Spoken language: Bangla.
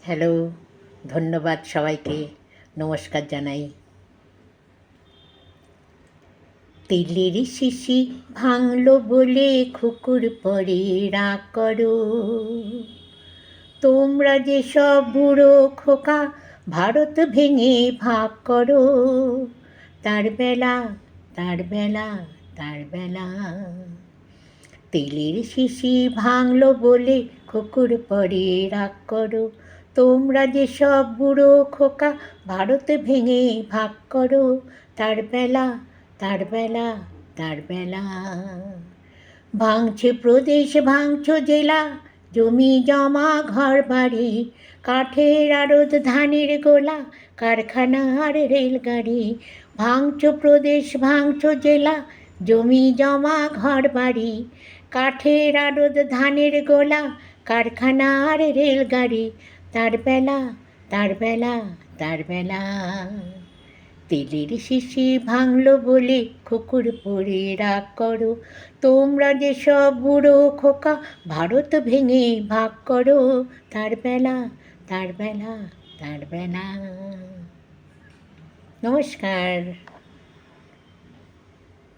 হ্যালো, ধন্যবাদ সবাইকে, নমস্কার জানাই। তেলের শিশি ভাঙলো বলে খুকুর পরে রাগ করো। তোমরা যে সব বুড়ো খোকা ভারত ভেঙে ভাগ করো। তার বেলা, তার বেলা, তার বেলা। তেলের শিশি ভাঙলো বলে খুকুর পরে রাগ করো। তোমরা যে সব বুড়ো খোকা ভারত ভেঙে ভাগ করো। তার বেলা, তার বেলা, তার বেলা। ভাঙছে প্রদেশ, ভাঙছো জেলা, জমি জমা ঘর বাড়ি, কাঠের আড়ত, ধানের গোলা, কারখানা আর রেলগাড়ি। ভাঙছো প্রদেশ, ভাঙছো জেলা, জমি জমা ঘর বাড়ি, কাঠের আড়ত, ধানের গোলা, কারখানা আর রেলগাড়ি। তার বেলা, তার বেলা, তার বেলা। তেলের শিশি ভাঙলো বলে খুকুর পরে রাগ করো। তোমরা যে সব বুড়ো খোকা ভারত ভেঙে ভাগ করো। তার বেলা, তার বেলা, তার বেলা। নমস্কার।